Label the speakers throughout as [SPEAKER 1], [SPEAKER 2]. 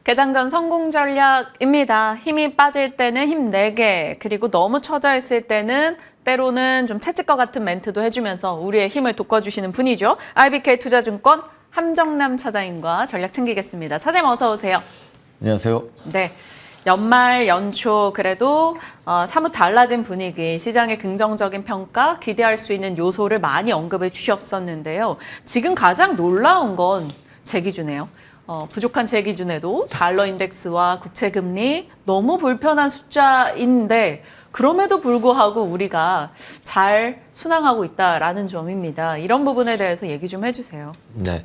[SPEAKER 1] 개장전 성공 전략입니다. 힘이 빠질 때는 힘내게, 그리고 너무 처져 있을 때는 때로는 좀 채찍 것 같은 멘트도 해주면서 우리의 힘을 돋궈주시는 분이죠. IBK 투자증권 함정남 차장님과 전략 챙기겠습니다. 차장님 어서 오세요.
[SPEAKER 2] 안녕하세요.
[SPEAKER 1] 네. 연말 연초 그래도 사뭇 달라진 분위기, 시장의 긍정적인 평가, 기대할 수 있는 요소를 많이 언급해 주셨었는데요. 지금 가장 놀라운 건 제 기준에요. 부족한 제 기준에도 달러 인덱스와 국채 금리 너무 불편한 숫자인데 그럼에도 불구하고 우리가 잘 순항하고 있다라는 점입니다. 이런 부분에 대해서 얘기 좀 해주세요.
[SPEAKER 2] 네,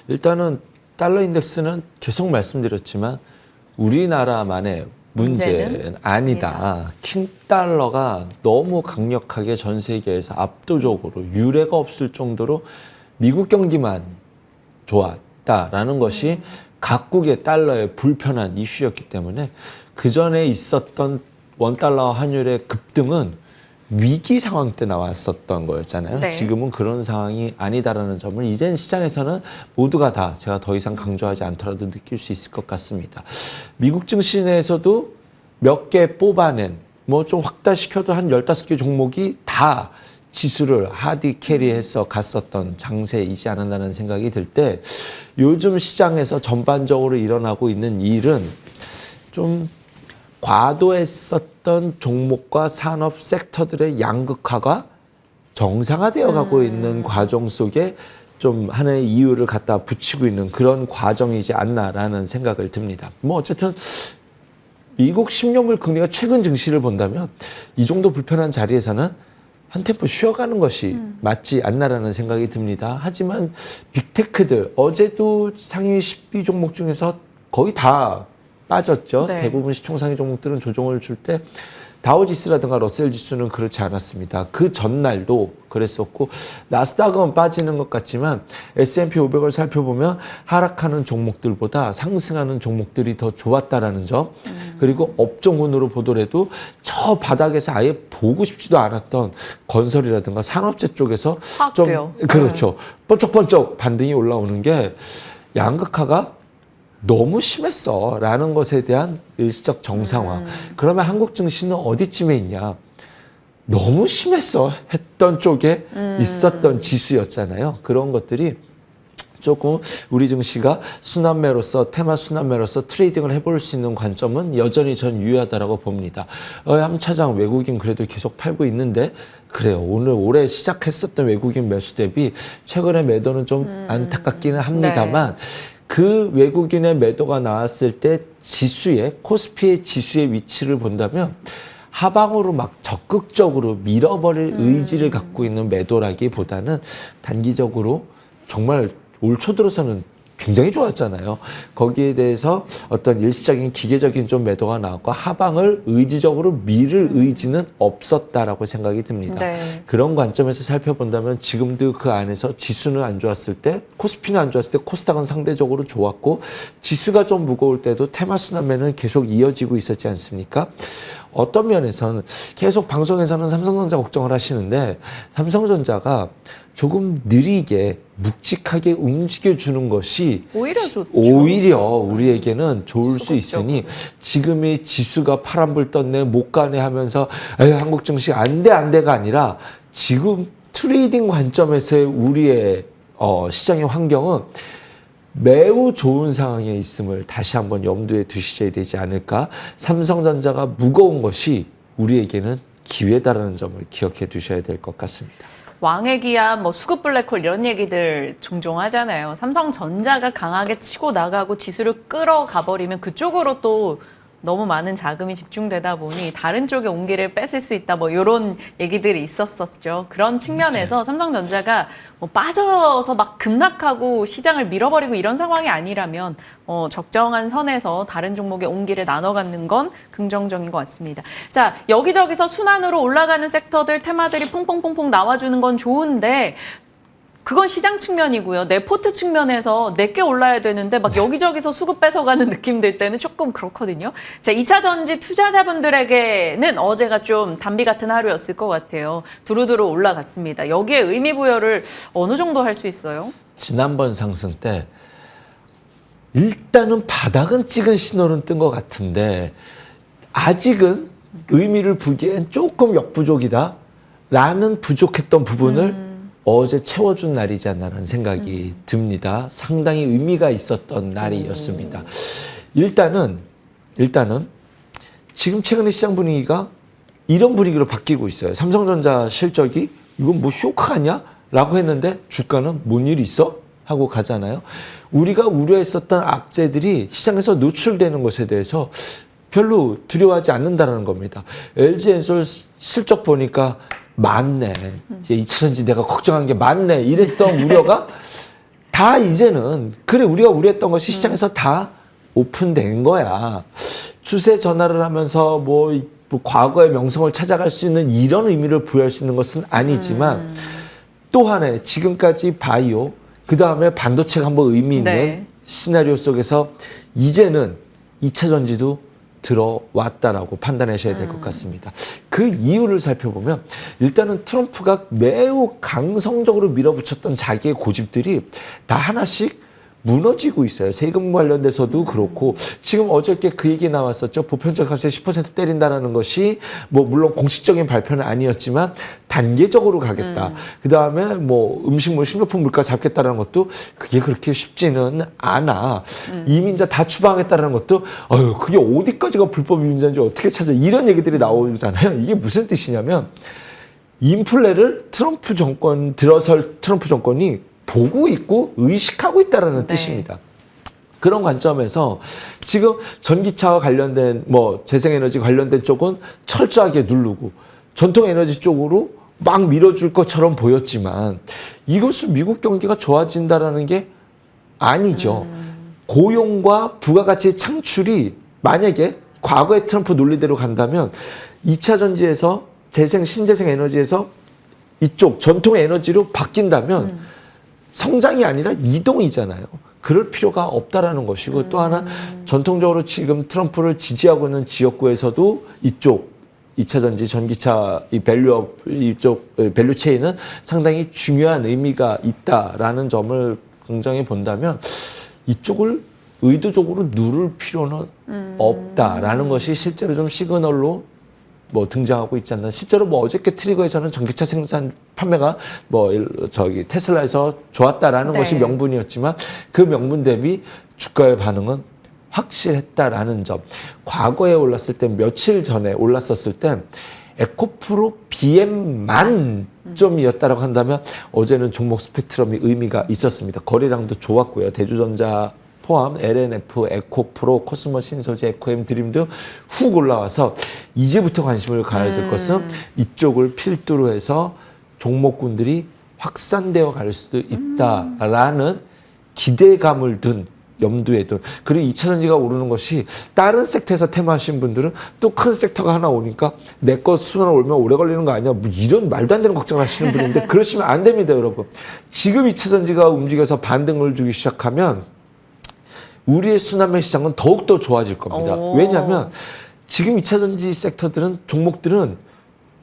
[SPEAKER 2] 일단은 달러 인덱스는 계속 말씀드렸지만 우리나라만의 문제는 아니다. 킹달러가 너무 강력하게 전 세계에서 압도적으로 유례가 없을 정도로 미국 경기만 좋았다라는 것이 각국의 달러의 불편한 이슈였기 때문에 그 전에 있었던 원달러 환율의 급등은 위기 상황 때 나왔었던 거였잖아요.
[SPEAKER 1] 네.
[SPEAKER 2] 지금은 그런 상황이 아니다라는 점을 이젠 시장에서는 모두가 다 제가 더 이상 강조하지 않더라도 느낄 수 있을 것 같습니다. 미국 증시 내에서도 몇 개 뽑아낸 뭐 좀 확대시켜도 한 15개 종목이 다 지수를 하디 캐리해서 갔었던 장세이지 않았나는 생각이 들 때 요즘 시장에서 전반적으로 일어나고 있는 일은 좀 과도했었던 종목과 산업 섹터들의 양극화가 정상화되어 가고 있는 과정 속에 좀 하나의 이유를 갖다 붙이고 있는 그런 과정이지 않나라는 생각을 듭니다. 뭐 어쨌든 미국 10년물 금리가 최근 증시를 본다면 이 정도 불편한 자리에서는 한 템포 쉬어가는 것이 맞지 않나라는 생각이 듭니다. 하지만 빅테크들 어제도 상위 10위 종목 중에서 거의 다 빠졌죠.
[SPEAKER 1] 네.
[SPEAKER 2] 대부분 시총상위 종목들은 조정을 줄 때 다우지수라든가 러셀 지수는 그렇지 않았습니다. 그 전날도 그랬었고 나스닥은 빠지는 것 같지만 S&P 500을 살펴보면 하락하는 종목들보다 상승하는 종목들이 더 좋았다라는 점 그리고 업종군으로 보더라도 저 바닥에서 아예 보고 싶지도 않았던 건설이라든가 산업재 쪽에서
[SPEAKER 1] 파악돼요.
[SPEAKER 2] 좀 그렇죠. 번쩍번쩍 반등이 올라오는 게 양극화가 너무 심했어 라는 것에 대한 일시적 정상화. 그러면 한국 증시는 어디쯤에 있냐. 너무 심했어 했던 쪽에 있었던 지수였잖아요. 그런 것들이 조금 우리 증시가 순환매로서 테마 순환매로서 트레이딩을 해볼 수 있는 관점은 여전히 전 유효하다라고 봅니다. 함 차장 외국인 그래도 계속 팔고 있는데 그래요. 오늘 올해 시작했었던 외국인 매수 대비 최근의 매도는 좀 안타깝기는 합니다만
[SPEAKER 1] 네.
[SPEAKER 2] 그 외국인의 매도가 나왔을 때 지수의 코스피의 지수의 위치를 본다면 하방으로 막 적극적으로 밀어버릴 의지를 갖고 있는 매도라기보다는 단기적으로 정말 올 초 들어서는 굉장히 좋았잖아요. 거기에 대해서 어떤 일시적인 기계적인 좀 매도가 나왔고 하방을 의지적으로 밀을 의지는 없었다라고 생각이 듭니다.
[SPEAKER 1] 네.
[SPEAKER 2] 그런 관점에서 살펴본다면 지금도 그 안에서 지수는 안 좋았을 때 코스피는 안 좋았을 때 코스닥은 상대적으로 좋았고 지수가 좀 무거울 때도 테마 순환매는 계속 이어지고 있었지 않습니까? 어떤 면에서는 계속 방송에서는 삼성전자 걱정을 하시는데 삼성전자가 조금 느리게 묵직하게 움직여주는 것이
[SPEAKER 1] 오히려 좋죠.
[SPEAKER 2] 오히려 우리에게는 좋을 수
[SPEAKER 1] 수급적으로.
[SPEAKER 2] 있으니 지금의 지수가 파란불 떴네 못 가네 하면서 에이, 한국 증시 안 돼가 아니라 지금 트레이딩 관점에서의 우리의 시장의 환경은 매우 좋은 상황에 있음을 다시 한번 염두에 두셔야 되지 않을까. 삼성전자가 무거운 것이 우리에게는 기회다라는 점을 기억해 두셔야 될 것 같습니다.
[SPEAKER 1] 왕의 기한, 뭐 수급 블랙홀 이런 얘기들 종종 하잖아요. 삼성전자가 강하게 치고 나가고 지수를 끌어가 버리면 그쪽으로 또 너무 많은 자금이 집중되다 보니 다른 쪽에 온기를 뺏을 수 있다. 뭐 이런 얘기들이 있었었죠. 그런 측면에서 삼성전자가 뭐 빠져서 막 급락하고 시장을 밀어버리고 이런 상황이 아니라면 적정한 선에서 다른 종목의 온기를 나눠 갖는 건 긍정적인 것 같습니다. 자, 여기저기서 순환으로 올라가는 섹터들, 테마들이 퐁퐁퐁퐁 나와주는 건 좋은데 그건 시장 측면이고요. 내 포트 측면에서 내게 올라야 되는데 막 여기저기서 수급 뺏어가는 느낌 들 때는 조금 그렇거든요. 자, 2차 전지 투자자분들에게는 어제가 좀 단비 같은 하루였을 것 같아요. 두루두루 올라갔습니다. 여기에 의미 부여를 어느 정도 할 수 있어요?
[SPEAKER 2] 지난번 상승 때 일단은 바닥은 찍은 신호는 뜬 것 같은데 아직은 의미를 보기엔 조금 역부족이다라는 부족했던 부분을 어제 채워준 날이지 않나라는 생각이 듭니다. 상당히 의미가 있었던 날이었습니다. 일단은 지금 최근에 시장 분위기가 이런 분위기로 바뀌고 있어요. 삼성전자 실적이 이건 뭐 쇼크 아니야? 라고 했는데 주가는 뭔 일 있어? 하고 가잖아요. 우리가 우려했었던 악재들이 시장에서 노출되는 것에 대해서 별로 두려워하지 않는다는 겁니다. LG엔솔 실적 보니까 맞네. 이제 2차전지 내가 걱정한 게 맞네. 이랬던 우려가 다 이제는 그래 우리가 우려했던 것이 시장에서 다 오픈된 거야. 추세 전환을 하면서 뭐 과거의 명성을 찾아갈 수 있는 이런 의미를 부여할 수 있는 것은 아니지만 또 하나의 지금까지 바이오 그다음에 반도체가 한번 의미 있는
[SPEAKER 1] 네.
[SPEAKER 2] 시나리오 속에서 이제는 2차 전지도 들어왔다라고 판단하셔야 될 것 같습니다. 그 이유를 살펴보면 일단은 트럼프가 매우 강성적으로 밀어붙였던 자기의 고집들이 다 하나씩 무너지고 있어요. 세금 관련돼서도 그렇고 지금 어저께 그 얘기 나왔었죠. 보편적 가세 10% 때린다는 것이 뭐 물론 공식적인 발표는 아니었지만 단계적으로 가겠다. 그다음에 뭐 음식물 식료품 물가 잡겠다는 것도 그게 그렇게 쉽지는 않아. 이민자 다 추방하겠다는 것도 그게 어디까지가 불법 이민자인지 어떻게 찾아 이런 얘기들이 나오잖아요. 이게 무슨 뜻이냐면 인플레를 들어설 트럼프 정권이 보고 있고 의식하고 있다는 뜻입니다. 그런 관점에서 지금 전기차와 관련된 뭐 재생에너지 관련된 쪽은 철저하게 누르고 전통에너지 쪽으로 막 밀어줄 것처럼 보였지만 이것은 미국 경기가 좋아진다라는 게 아니죠. 고용과 부가가치의 창출이 만약에 과거의 트럼프 논리대로 간다면 2차 전지에서 신재생 에너지에서 이쪽 전통 에너지로 바뀐다면 성장이 아니라 이동이잖아요. 그럴 필요가 없다라는 것이고 또 하나 전통적으로 지금 트럼프를 지지하고 있는 지역구에서도 이쪽 2차 전지 전기차 이쪽 밸류 체인은 상당히 중요한 의미가 있다라는 점을 긍정해 본다면 이쪽을 의도적으로 누를 필요는 없다라는 것이 실제로 좀 시그널로 뭐 등장하고 있지 않나. 실제로 뭐 어저께 트리거에서는 전기차 생산 판매가 뭐 테슬라에서 좋았다라는 것이 명분이었지만 그 명분 대비 주가의 반응은 확실했다라는 점. 과거에 올랐을 때 며칠 전에 올랐었을 때 에코프로 BM만 점이었다라고 한다면 어제는 종목 스펙트럼이 의미가 있었습니다. 거래량도 좋았고요. 대주전자 포함 LNF, 에코프로, 코스모 신소재, 에코엠 드림도 훅 올라와서 이제부터 관심을 가져야 될 것은 이쪽을 필두로 해서 종목군들이 확산되어 갈 수도 있다라는 기대감을 둔 염두에 둔. 그리고 2차 전지가 오르는 것이 다른 섹터에서 테마하신 분들은 또 큰 섹터가 하나 오니까 내 거 수만 올면 오래 걸리는 거 아니야. 뭐 이런 말도 안 되는 걱정을 하시는 분인데 그러시면 안 됩니다, 여러분. 지금 2차 전지가 움직여서 반등을 주기 시작하면 우리의 순환매 시장은 더욱더 좋아질 겁니다. 왜냐하면 지금 2차 전지 섹터들은 종목들은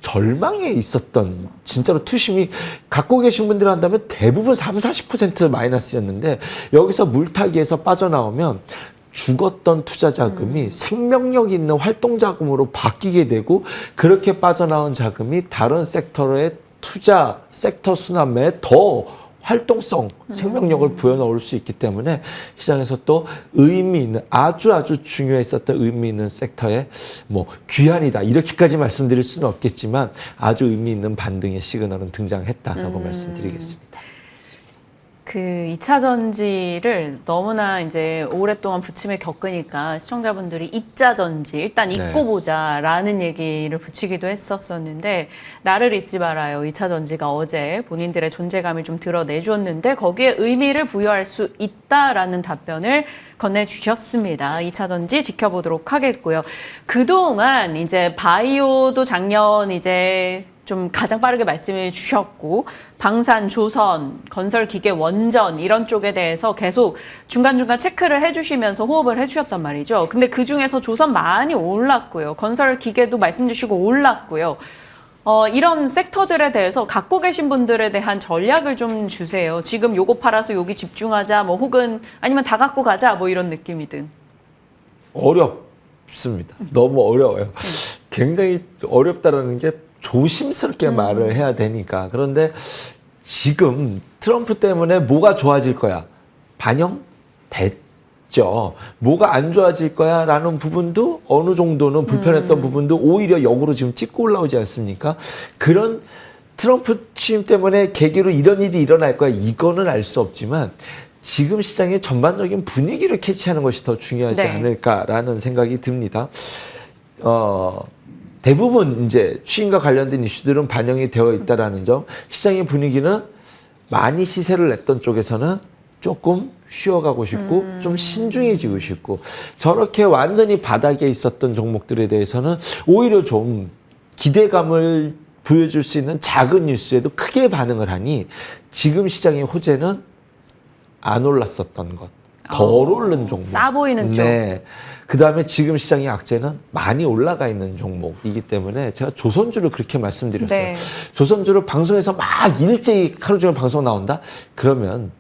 [SPEAKER 2] 절망에 있었던 진짜로 투심이 갖고 계신 분들 한다면 대부분 30-40% 마이너스였는데 여기서 물타기에서 빠져나오면 죽었던 투자 자금이 생명력 있는 활동 자금으로 바뀌게 되고 그렇게 빠져나온 자금이 다른 섹터의 투자 섹터 순환매에 더 활동성, 생명력을 부여넣을 수 있기 때문에 시장에서 또 의미 있는 아주 중요했었던 의미 있는 섹터에 뭐 귀환이다 이렇게까지 말씀드릴 수는 없겠지만 아주 의미 있는 반등의 시그널은 등장했다라고 말씀드리겠습니다.
[SPEAKER 1] 그 2차 전지를 너무나 이제 오랫동안 부침에 겪으니까 시청자분들이 입자 전지 일단 잊고 보자라는 얘기를 붙이기도 했었었는데 나를 잊지 말아요. 2차 전지가 어제 본인들의 존재감을 좀 드러내줬는데 거기에 의미를 부여할 수 있다라는 답변을 건네주셨습니다. 2차 전지 지켜보도록 하겠고요. 그동안 이제 바이오도 작년 이제 좀 가장 빠르게 말씀해 주셨고 방산, 조선, 건설기계, 원전 이런 쪽에 대해서 계속 중간중간 체크를 해주시면서 호흡을 해주셨단 말이죠. 근데 그중에서 조선 많이 올랐고요. 건설기계도 말씀 주시고 올랐고요. 이런 섹터들에 대해서 갖고 계신 분들에 대한 전략을 좀 주세요. 지금 요거 팔아서 여기 집중하자, 뭐 혹은 아니면 다 갖고 가자, 뭐 이런 느낌이든.
[SPEAKER 2] 어렵습니다. 너무 어려워요. 굉장히 어렵다라는 게 조심스럽게 말을 해야 되니까. 그런데 지금 트럼프 때문에 뭐가 좋아질 거야? 반영됐죠. 뭐가 안 좋아질 거야? 라는 부분도 어느 정도는 불편했던 부분도 오히려 역으로 지금 찍고 올라오지 않습니까? 그런 트럼프 취임 때문에 계기로 이런 일이 일어날 거야. 이거는 알 수 없지만 지금 시장의 전반적인 분위기를 캐치하는 것이 더 중요하지
[SPEAKER 1] 네.
[SPEAKER 2] 않을까라는 생각이 듭니다. 대부분 이제 취임과 관련된 이슈들은 반영이 되어 있다라는 점, 시장의 분위기는 많이 시세를 냈던 쪽에서는 조금 쉬어가고 싶고 좀 신중해지고 싶고, 저렇게 완전히 바닥에 있었던 종목들에 대해서는 오히려 좀 기대감을 보여줄 수 있는 작은 뉴스에도 크게 반응을 하니 지금 시장의 호재는 안 올랐었던 것, 덜 오른 종목.
[SPEAKER 1] 싸 보이는 쪽.
[SPEAKER 2] 네. 그 다음에 지금 시장의 악재는 많이 올라가 있는 종목이기 때문에 제가 조선주를 그렇게 말씀드렸어요.
[SPEAKER 1] 네.
[SPEAKER 2] 조선주를 방송에서 막 일제히 하루 종일 방송 나온다? 그러면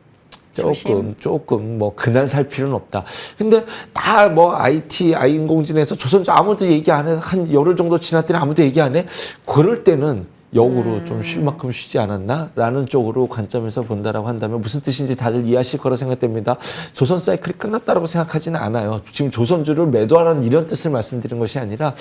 [SPEAKER 2] 조금 뭐 그날 살 필요는 없다. 근데 다 뭐 IT, 인공지능에서 조선주 아무도 얘기 안 해. 한 열흘 정도 지났더니 아무도 얘기 안 해. 그럴 때는 역으로 좀 쉴 만큼 쉬지 않았나라는 쪽으로 관점에서 본다라고 한다면 무슨 뜻인지 다들 이해하실 거라 생각됩니다. 조선 사이클이 끝났다라고 생각하지는 않아요. 지금 조선주를 매도하라는 이런 뜻을 말씀드린 것이 아니라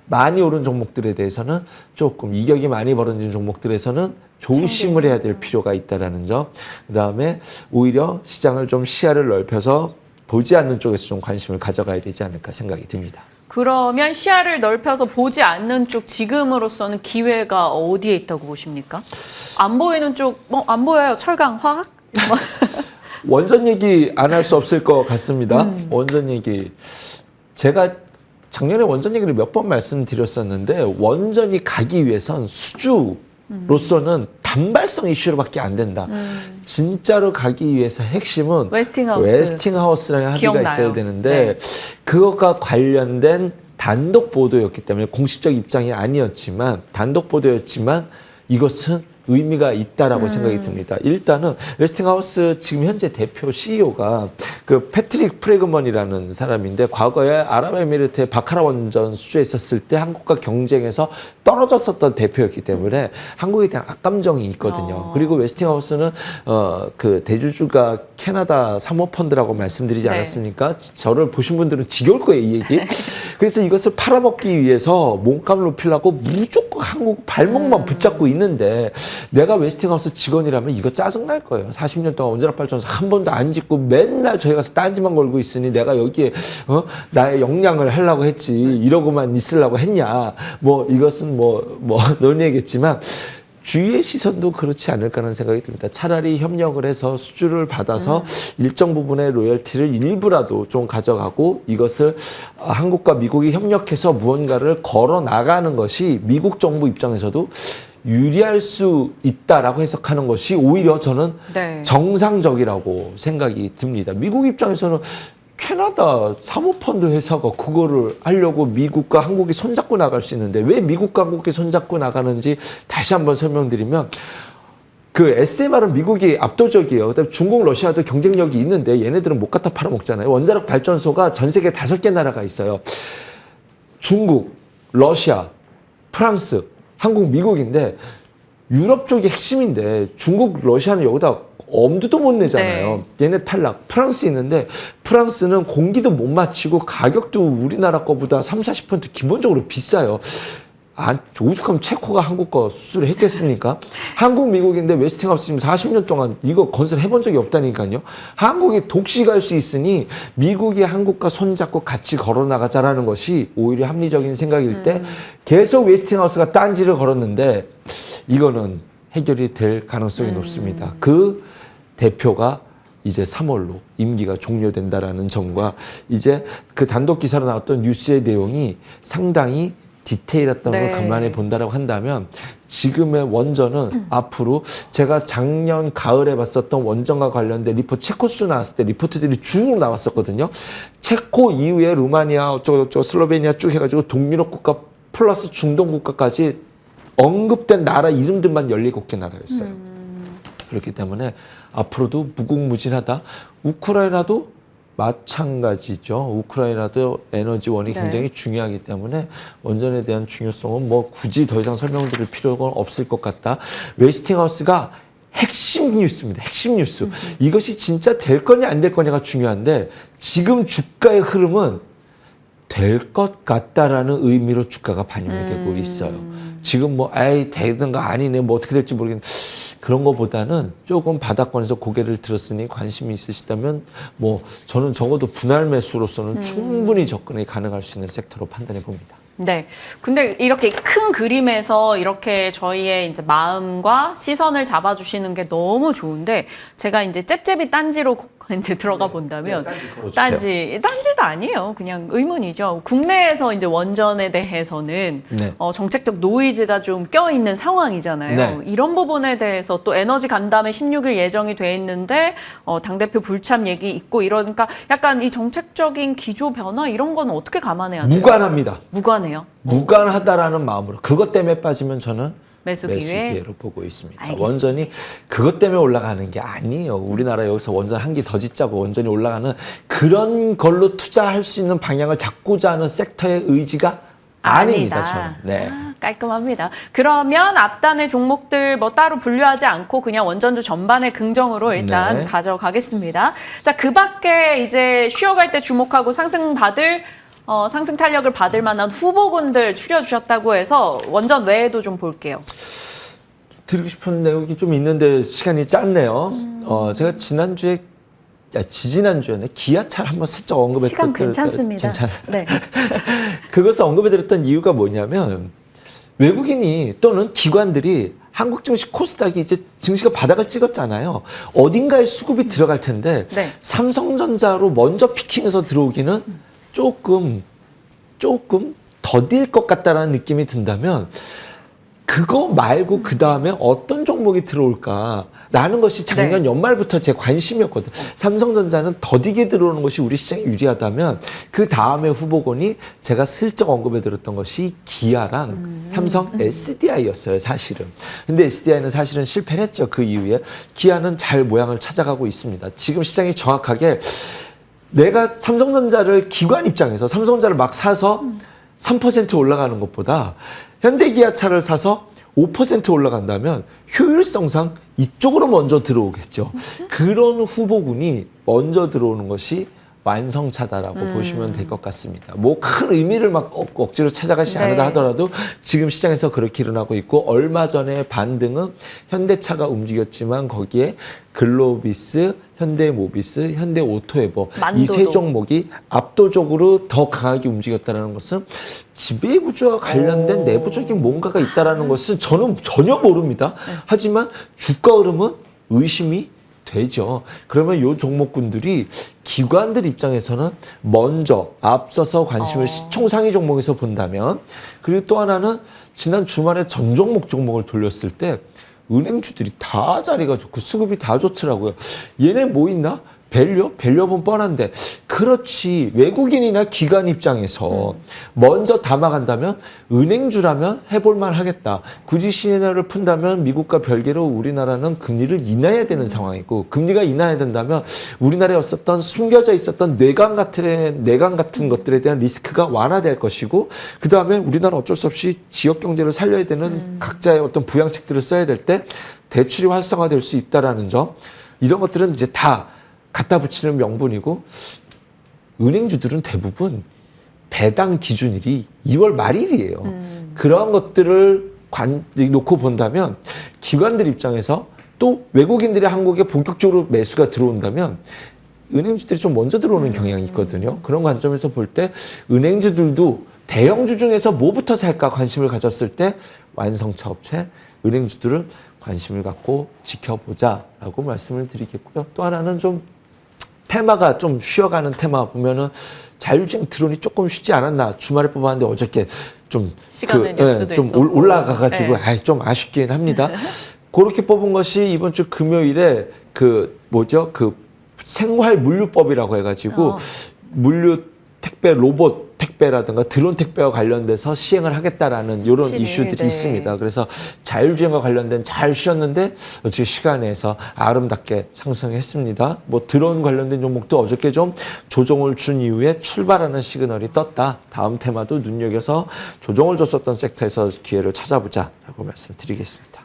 [SPEAKER 2] 많이 오른 종목들에 대해서는 조금 이격이 많이 벌어진 종목들에서는 조심을 해야 될 필요가 있다라는 점. 그다음에 오히려 시장을 좀 시야를 넓혀서 보지 않는 쪽에서 좀 관심을 가져가야 되지 않을까 생각이 듭니다.
[SPEAKER 1] 그러면 시야를 넓혀서 보지 않는 쪽 지금으로서는 기회가 어디에 있다고 보십니까? 안 보이는 쪽, 뭐 안 보여요. 철강, 화학?
[SPEAKER 2] 원전 얘기 안 할 수 없을 것 같습니다. 원전 얘기. 제가 작년에 원전 얘기를 몇 번 말씀드렸었는데 원전이 가기 위해선 수주로서는 단발성 이슈로밖에 안 된다. 진짜로 가기 위해서 핵심은 웨스팅하우스라는 합의가
[SPEAKER 1] 기억나요.
[SPEAKER 2] 있어야 되는데 그것과 관련된 단독 보도였기 때문에 공식적 입장이 아니었지만 단독 보도였지만 이것은 의미가 있다라고 생각이 듭니다. 일단은 웨스팅하우스 지금 현재 대표 CEO가 그 패트릭 프레그먼이라는 사람인데 과거에 아랍에미리트의 바카라 원전 수주했었을 때 한국과 경쟁에서 떨어졌었던 대표였기 때문에 한국에 대한 악감정이 있거든요. 그리고 웨스팅하우스는 그 대주주가 캐나다 사모펀드라고 말씀드리지 않았습니까? 저를 보신 분들은 지겨울 거예요, 이 얘기. 그래서 이것을 팔아먹기 위해서 몸값을 높이려고 무조건 한국 발목만 붙잡고 있는데 내가 웨스팅하우스 직원이라면 이거 짜증날 거예요. 40년 동안 원자력발전소 한 번도 안 짓고 맨날 저희 가서 딴지만 걸고 있으니 내가 여기에 나의 역량을 하려고 했지 이러고만 있으려고 했냐. 뭐 이것은 뭐 논의겠지만 주위의 시선도 그렇지 않을까라는 생각이 듭니다. 차라리 협력을 해서 수주를 받아서 일정 부분의 로열티를 일부라도 좀 가져가고 이것을 한국과 미국이 협력해서 무언가를 걸어 나가는 것이 미국 정부 입장에서도 유리할 수 있다라고 해석하는 것이 오히려 저는 정상적이라고 생각이 듭니다. 미국 입장에서는 캐나다 사모펀드 회사가 그거를 하려고 미국과 한국이 손잡고 나갈 수 있는데 왜 미국과 한국이 손잡고 나가는지 다시 한번 설명드리면 그 SMR은 미국이 압도적이에요. 그다음에 중국, 러시아도 경쟁력이 있는데 얘네들은 못 갖다 팔아먹잖아요. 원자력 발전소가 전 세계 5개 나라가 있어요. 중국, 러시아, 프랑스, 한국, 미국인데 유럽 쪽이 핵심인데 중국, 러시아는 여기다 엄두도 못 내잖아요. 얘네 탈락. 프랑스 있는데 프랑스는 공기도 못 맞추고 가격도 우리나라 거보다 30-40% 기본적으로 비싸요. 오죽하면 체코가 한국 거 수주를 했겠습니까? 한국, 미국인데 웨스팅하우스 지금 40년 동안 이거 건설해본 적이 없다니까요. 한국이 독식할 수 있으니 미국이 한국과 손잡고 같이 걸어나가자라는 것이 오히려 합리적인 생각일 때 계속 웨스팅하우스가 딴지를 걸었는데 이거는 해결이 될 가능성이 높습니다. 그 대표가 이제 3월로 임기가 종료된다라는 점과 이제 그 단독 기사로 나왔던 뉴스의 내용이 상당히 디테일했던 걸 간만에 본다라고 한다면 지금의 원전은 앞으로 제가 작년 가을에 봤었던 원전과 관련된 리포트 체코수 나왔을 때 리포트들이 쭉 나왔었거든요. 체코 이후에 루마니아, 슬로베니아 쭉 해가지고 동유럽 국가 플러스 중동 국가까지 언급된 나라 이름들만 17개 나라였어요. 그렇기 때문에 앞으로도 무궁무진하다. 우크라이나도 마찬가지죠. 우크라이나도 에너지원이
[SPEAKER 1] 네.
[SPEAKER 2] 굉장히 중요하기 때문에 원전에 대한 중요성은 뭐 굳이 더 이상 설명드릴 필요가 없을 것 같다. 웨스팅하우스가 핵심 뉴스입니다. 핵심 뉴스. 이것이 진짜 될 거냐 안 될 거냐가 중요한데 지금 주가의 흐름은 될 것 같다라는 의미로 주가가 반영이 되고 있어요. 지금 뭐 에이 되든가 아니네 뭐 어떻게 될지 모르겠는데 그런 거보다는 조금 바닥권에서 고개를 들었으니 관심이 있으시다면 뭐 저는 적어도 분할 매수로서는 충분히 접근이 가능할 수 있는 섹터로 판단해 봅니다.
[SPEAKER 1] 네. 근데 이렇게 큰 그림에서 이렇게 저희의 이제 마음과 시선을 잡아주시는 게 너무 좋은데 제가 이제 잽잽이 딴지로 이제 들어가 본다면 딴지도 아니에요. 그냥 의문이죠. 국내에서 이제 원전에 대해서는
[SPEAKER 2] 네.
[SPEAKER 1] 정책적 노이즈가 좀 껴있는 상황이잖아요.
[SPEAKER 2] 네.
[SPEAKER 1] 이런 부분에 대해서 또 에너지 간담회 16일 예정이 돼 있는데 당대표 불참 얘기 있고 이러니까 약간 이 정책적인 기조 변화 이런 거는 어떻게 감안해야 돼요?
[SPEAKER 2] 무관합니다.
[SPEAKER 1] 무관해요.
[SPEAKER 2] 무관하다라는 마음으로 그것 때문에 빠지면 저는
[SPEAKER 1] 매수
[SPEAKER 2] 매수
[SPEAKER 1] 기회?
[SPEAKER 2] 기회로 보고 있습니다.
[SPEAKER 1] 알겠습니다.
[SPEAKER 2] 원전이 그것 때문에 올라가는 게 아니에요. 우리나라 여기서 원전 한 기 더 짓자고 원전이 올라가는 그런 걸로 투자할 수 있는 방향을 잡고자 하는 섹터의 의지가 아닙니다. 저는. 네.
[SPEAKER 1] 깔끔합니다. 그러면 앞단의 종목들 뭐 따로 분류하지 않고 그냥 원전주 전반의 긍정으로 일단
[SPEAKER 2] 네.
[SPEAKER 1] 가져가겠습니다. 자, 그 밖에 이제 쉬어갈 때 주목하고 상승 탄력을 받을 만한 후보군들 추려주셨다고 해서 원전 외에도 좀 볼게요.
[SPEAKER 2] 드리고 싶은 내용이 좀 있는데 시간이 짧네요. 제가 지지난주에 기아차를 한번 슬쩍 언급했던
[SPEAKER 1] 시간 괜찮습니다.
[SPEAKER 2] 괜찮아요.
[SPEAKER 1] 네.
[SPEAKER 2] 그것을 언급해드렸던 이유가 뭐냐면 외국인이 또는 기관들이 한국 증시 코스닥이 이제 증시가 바닥을 찍었잖아요. 어딘가에 수급이 들어갈 텐데
[SPEAKER 1] 네.
[SPEAKER 2] 삼성전자로 먼저 피킹해서 들어오기는 조금 더딜 것 같다라는 느낌이 든다면 그거 말고 그 다음에 어떤 종목이 들어올까라는 것이 작년
[SPEAKER 1] 네.
[SPEAKER 2] 연말부터 제 관심이었거든. 삼성전자는 더디게 들어오는 것이 우리 시장에 유리하다면 그 다음에 후보군이 제가 슬쩍 언급해드렸던 것이 기아랑 삼성 SDI였어요, 사실은. 근데 SDI는 사실은 실패를 했죠. 그 이후에 기아는 잘 모양을 찾아가고 있습니다. 지금 시장이 정확하게 내가 삼성전자를 기관 입장에서 삼성전자를 막 사서 3% 올라가는 것보다 현대기아차를 사서 5% 올라간다면 효율성상 이쪽으로 먼저 들어오겠죠. 그런 후보군이 먼저 들어오는 것이 완성차다라고 보시면 될 것 같습니다. 뭐 큰 의미를 막 억지로 찾아가지
[SPEAKER 1] 네.
[SPEAKER 2] 않으다 하더라도 지금 시장에서 그렇게 일어나고 있고 얼마 전에 반등은 현대차가 움직였지만 거기에 글로비스, 현대모비스, 현대오토에버 이 세
[SPEAKER 1] 만도도.
[SPEAKER 2] 종목이 압도적으로 더 강하게 움직였다는 것은 지배 구조와 관련된 내부적인 뭔가가 있다는 것은 저는 전혀 모릅니다. 하지만 주가 흐름은 의심이 되죠. 그러면 이 종목군들이 기관들 입장에서는 먼저 앞서서 관심을 시총상위 종목에서 본다면 그리고 또 하나는 지난 주말에 전 종목을 돌렸을 때 은행주들이 다 자리가 좋고 수급이 다 좋더라고요. 얘네 뭐 있나? 밸류업은 뻔한데 그렇지 외국인이나 기관 입장에서 먼저 담아간다면 은행주라면 해볼만 하겠다. 굳이 시나리오를 푼다면 미국과 별개로 우리나라는 금리를 인하해야 되는 상황이고 금리가 인하해야 된다면 우리나라에 없었던 숨겨져 있었던 뇌강 같은 것들에 대한 리스크가 완화될 것이고 그 다음에 우리나라 어쩔 수 없이 지역 경제를 살려야 되는 각자의 어떤 부양책들을 써야 될 때 대출이 활성화될 수 있다라는 점 이런 것들은 이제 다 갖다 붙이는 명분이고 은행주들은 대부분 배당 기준일이 2월 말일이에요. 그러한 것들을 놓고 본다면 기관들 입장에서 또 외국인들이 한국에 본격적으로 매수가 들어온다면 은행주들이 좀 먼저 들어오는 경향이 있거든요. 그런 관점에서 볼 때 은행주들도 대형주 중에서 뭐부터 살까 관심을 가졌을 때 완성차 업체, 은행주들은 관심을 갖고 지켜보자라고 말씀을 드리겠고요. 또 하나는 좀 테마가 좀 쉬어가는 테마 보면은 자율주행 드론이 조금 쉬지 않았나 주말에 뽑았는데 어저께 좀
[SPEAKER 1] 시간은 뉴스도
[SPEAKER 2] 좀
[SPEAKER 1] 있었고.
[SPEAKER 2] 올라가가지고
[SPEAKER 1] 네.
[SPEAKER 2] 좀 아쉽긴 합니다. 그렇게 뽑은 것이 이번 주 금요일에 그 생활 물류법이라고 해가지고 물류 택배 로봇 택배라든가 드론 택배와 관련돼서 시행을 하겠다라는 이런
[SPEAKER 1] 17일,
[SPEAKER 2] 이슈들이
[SPEAKER 1] 네.
[SPEAKER 2] 있습니다. 그래서 자율주행과 관련된 잘 쉬었는데 어떻게 시간에서 아름답게 상승했습니다. 뭐 드론 관련된 종목도 어저께 좀 조정을 준 이후에 출발하는 시그널이 떴다. 다음 테마도 눈여겨서 조정을 줬었던 섹터에서 기회를 찾아보자라고 말씀드리겠습니다.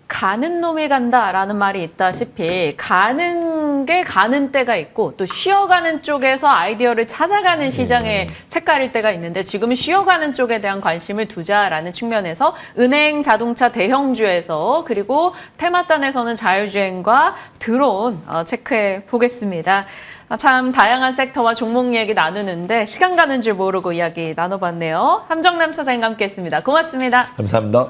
[SPEAKER 1] 가는 놈이 간다라는 말이 있다시피 가는 게 가는 때가 있고 또 쉬어가는 쪽에서 아이디어를 찾아가는 시장의 색깔일 때가 있는데 지금은 쉬어가는 쪽에 대한 관심을 두자라는 측면에서 은행, 자동차, 대형주에서 그리고 테마단에서는 자율주행과 드론 체크해 보겠습니다. 참 다양한 섹터와 종목 얘기 나누는데 시간 가는 줄 모르고 이야기 나눠봤네요. 함정남 차장님과 함께했습니다. 고맙습니다.
[SPEAKER 2] 감사합니다.